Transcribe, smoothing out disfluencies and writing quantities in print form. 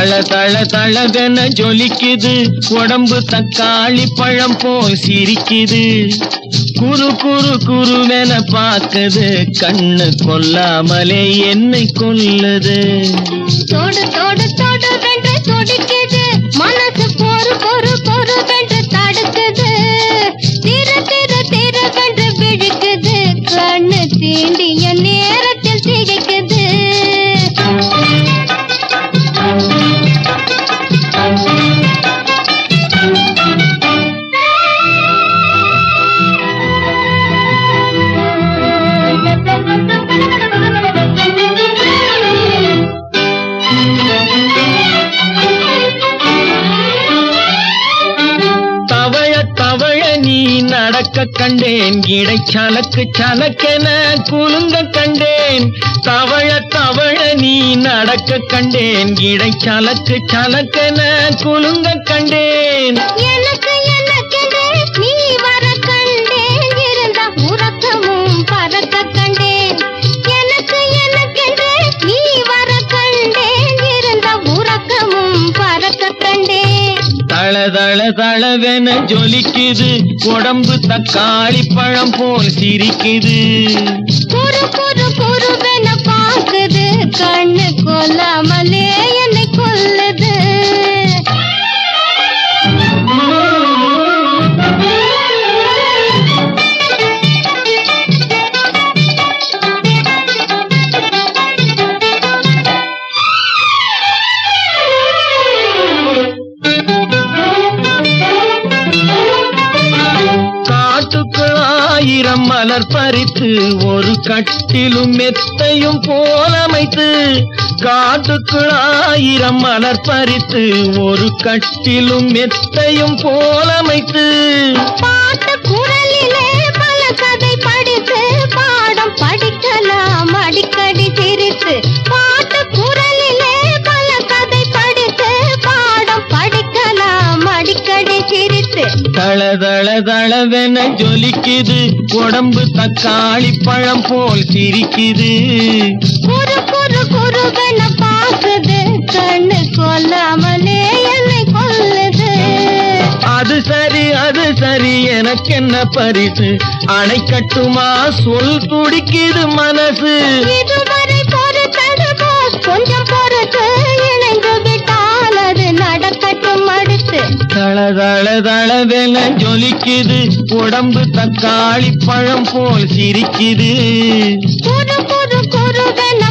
தள தள தளவென ஜொலிக்குது, உடம்பு தக்காளி பழம் போல் சிரிக்குது. குரு குரு குருவென பாக்குது, கண்ணு கொல்லாமலே என்னை கொல்லுது. தோடு தோடு தோடு வென்று துடிக்குது, மனசு பொறு பொறு பொறு வென்று தடுக்குது. திரு திரு திரு வென்று விழிக்குது, கண்ணு தீண்டிய நேரத்தில் திகைக்குது. நடக்க கண்டேன், இடை சலக்கு சலக்கென குலுங்க கண்டேன். தவழ தவழ நீ நடக்க கண்டேன், இடை சலக்கு சலக்கென குலுங்க கண்டேன். எனக்கு எனக்கென்று நீ வர கண்டேன், இருந்த உறக்கமும் பறக்க கண்டேன். எனக்கு எனக்கென்று நீ வர கண்டேன், இருந்த உறக்கமும் பறக்க கண்டேன். தள தள தளவென ஜொலிக்குது, உடம்பு தக்காளி பழம் போல் சிரிக்குது. குரு குரு குருவென பாக்குது, கண்ணு கொல்லாமலே என்னை கொல்லுது. ஆயிரம் மலர் பறித்து ஒரு கட்டிலும் மெத்தையும் போலமைத்து. காட்டுக்குள் ஆயிரம் மலர் பறித்து ஒரு கட்டிலும் மெத்தையும் போலமைத்து. பாட்டு குரலிலே பல கதை படித்து, பாடம் படிக்கலாம் அடிக்கடி சிரித்து. பாட்டு குரலிலே பல கதை படித்து, பாடம் படிக்கலாம் அடிக்கடி சிரித்து. தள தள தளவென ஜொலிக்குது, உடம்பு தக்காளி பழம் போல் சிரிக்குது. குரு குரு குருவென பாக்குது, கண்ணு கொல்லாமலே என்னை கொல்லுது. அது சரி எனக்கு என்ன பரிசு, அணை கட்டுமா சொல் துடிக்குது மனசு. இதுவரை பொறுத்தது போல் கொஞ்சம் பொறுத்து, இணைந்து விட்டால் அது நடக்கட்டும் அடுத்து. தள தள தளவென ஜொலிக்குது, உடம்பு தக்காளி பழம் போல் சிரிக்குது. குரு குரு குருவென